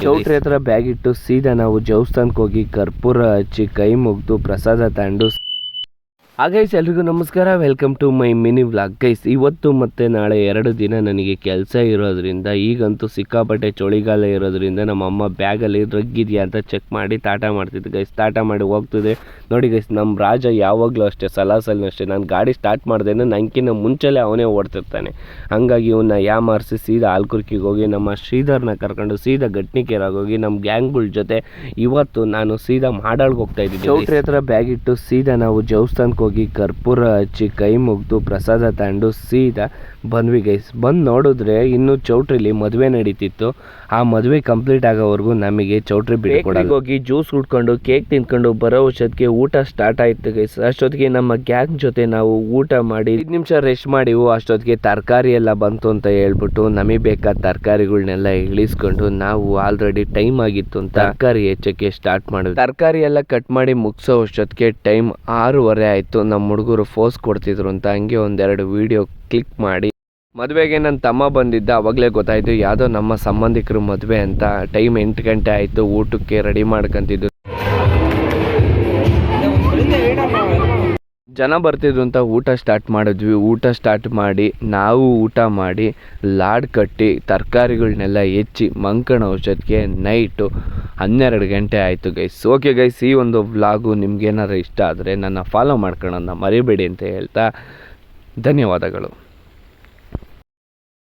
ಚೌಟ್ರಿ ಹತ್ರ ಬ್ಯಾಗ್ ಇಟ್ಟು ಸೀದಾ ನಾವು ದೇವಸ್ಥಾನಕ್ಕೆ ಹೋಗಿ ಕರ್ಪೂರ ಹಚ್ಚಿ ಕೈ ಮುಗಿದು ಪ್ರಸಾದ ತಗೊಂಡು ಗೈಸ್ ಎಲ್ರಿಗೂ ನಮಸ್ಕಾರ, welcome to my mini vlog. Guys ಇವತ್ತು ಮತ್ತು ನಾಳೆ 2 ದಿನ ನನಗೆ ಕೆಲಸ ಇರೋದ್ರಿಂದ, ಈಗಂತೂ ಸಿಕ್ಕಾಪಟ್ಟೆ ಚಳಿಗಾಲ ಇರೋದ್ರಿಂದ ನಮ್ಮ ಅಮ್ಮ ಬ್ಯಾಗಲ್ಲಿ ಡ್ರಗ್ ಇದೆಯಾ ಅಂತ ಚೆಕ್ ಮಾಡಿ ತಾಟ ಮಾಡ್ತಿದ್ದೆ ಗೈಸ್. ತಾಟ ಮಾಡಿ ಹೋಗ್ತಿದೆ ನೋಡಿ ಗೈಸ್. ನಮ್ಮ ರಾಜ ಯಾವಾಗಲೂ ಅಷ್ಟೇ, ಸಲಾಸಲ್ಲೂ ಅಷ್ಟೇ, ನಾನು ಗಾಡಿ ಸ್ಟಾರ್ಟ್ ಮಾಡ್ದೇನೆ ನನಗಿನ್ನ ಮುಂಚೆಲೇ ಅವನೇ ಓಡ್ತಿರ್ತಾನೆ. ಹಾಗಾಗಿ ಇವನ್ನ ಯಾಮಾರಿಸಿ ಸೀದಾ ಆಲ್ಕುರ್ಕಿಗೆ ಹೋಗಿ ನಮ್ಮ ಶ್ರೀಧರ್ನ ಕರ್ಕೊಂಡು ಸೀದಾ ಗಟ್ನಿಕೆರಾಗಿ ಹೋಗಿ ನಮ್ಮ ಗ್ಯಾಂಗ್ಗಳ ಜೊತೆ ಇವತ್ತು ನಾನು ಸೀದಾ ಮಾಡಾಳ್ಗೆ ಹೋಗ್ತಾ ಇದ್ದೀನಿ. ಚೌಟ್ರಿ ಹತ್ರ ಬ್ಯಾಗ್ ಇಟ್ಟು ಸೀದಾ ನಾವು ದೇವಸ್ಥಾನಕ್ಕೆ ಹೋಗಿ ಕರ್ಪೂರ ಹಚ್ಚಿ ಕೈ ಮುಗಿದು ಪ್ರಸಾದ ತಗೊಂಡು ಸೀದಾ ಬಂದ್ವಿ ಗೈಸ್. ಬಂದು ನೋಡಿದ್ರೆ ಇನ್ನು ಚೌಟ್ರಿಲಿ ಮದುವೆ ನಡೀತಿತ್ತು. ಆ ಮದುವೆ ಕಂಪ್ಲೀಟ್ ಆಗೋವರೆಗೂ ನಮಗೆ ಚೌಟ್ರಿ ಬಿಟ್ಕೊಡಲ್ಲ. ಹೋಗಿ ಜ್ಯೂಸ್ ಕುಡ್ಕೊಂಡು ಕೇಕ್ ತಿನ್ಕೊಂಡು ಬರೋ ವರ್ಷಕ್ಕೆ ಊಟ ಸ್ಟಾರ್ಟ್ ಆಯ್ತು ಗೈಸ್. ಅಷ್ಟೊತ್ತಿಗೆ ನಮ್ಮ ಗ್ಯಾಂಗ್ ಜೊತೆ ನಾವು ಊಟ ಮಾಡಿ 5 ನಿಮಿಷ ರೆಸ್ಟ್ ಮಾಡಿವು. ಅಷ್ಟೊತ್ತಿಗೆ ತರಕಾರಿ ಎಲ್ಲ ಬಂತು ಅಂತ ಹೇಳ್ಬಿಟ್ಟು ನಮಗೆ ಬೇಕಾದ ತರಕಾರಿಗಳನ್ನೆಲ್ಲ ಇಳಿಸ್ಕೊಂಡು ನಾವು ಆಲ್ರೆಡಿ ಟೈಮ್ ಆಗಿತ್ತು ಅಂತ ತರಕಾರಿ ಹೆಚ್ಚಕ್ಕೆ ಸ್ಟಾರ್ಟ್ ಮಾಡಿದ್ವಿ. ತರಕಾರಿ ಎಲ್ಲ ಕಟ್ ಮಾಡಿ ಮುಗಿಸೋ ಅಷ್ಟೊತ್ತಿಗೆ ಟೈಮ್ 6:30 ಆಯಿತು. ನಮ್ಮ ಹುಡುಗರು ಫೋಸ್ ಕೊಡ್ತಿದ್ರು ಅಂತ ಹಂಗೆ ಒಂದೆರಡು ವಿಡಿಯೋ ಕ್ಲಿಕ್ ಮಾಡಿ ಮದುವೆಗೆ ನನ್ನ ತಮ್ಮ ಬಂದಿದ್ದ. ಅವಾಗಲೇ ಗೊತ್ತಾಯಿತು ಯಾವುದೋ ನಮ್ಮ ಸಂಬಂಧಿಕರು ಮದುವೆ ಅಂತ. ಟೈಮ್ 8 ಗಂಟೆ ಆಯಿತು. ಊಟಕ್ಕೆ ರೆಡಿ ಮಾಡ್ಕೊಂತಿದ್ದು, ಜನ ಬರ್ತಿದ್ರು ಅಂತ ಊಟ ಸ್ಟಾರ್ಟ್ ಮಾಡಿದ್ವಿ. ಊಟ ಸ್ಟಾರ್ಟ್ ಮಾಡಿ ನಾವು ಊಟ ಮಾಡಿ ಲಾಡ್ ಕಟ್ಟಿ ತರಕಾರಿಗಳನ್ನೆಲ್ಲ ಹೆಚ್ಚಿ ಮಂಕಣ ಔಷಧಿಗೆ ನೈಟು 12 ಗಂಟೆ ಆಯಿತು ಗೈಸ್. ಓಕೆ ಗೈಸ್, ಈ ಒಂದು ವ್ಲಾಗು ನಿಮ್ಗೇನಾದ್ರು ಇಷ್ಟ ಆದರೆ ನನ್ನ ಫಾಲೋ ಮಾಡ್ಕೊಳ್ಳೋಣ ಮರಿಬೇಡಿ ಅಂತ ಹೇಳ್ತಾ ಧನ್ಯವಾದಗಳು.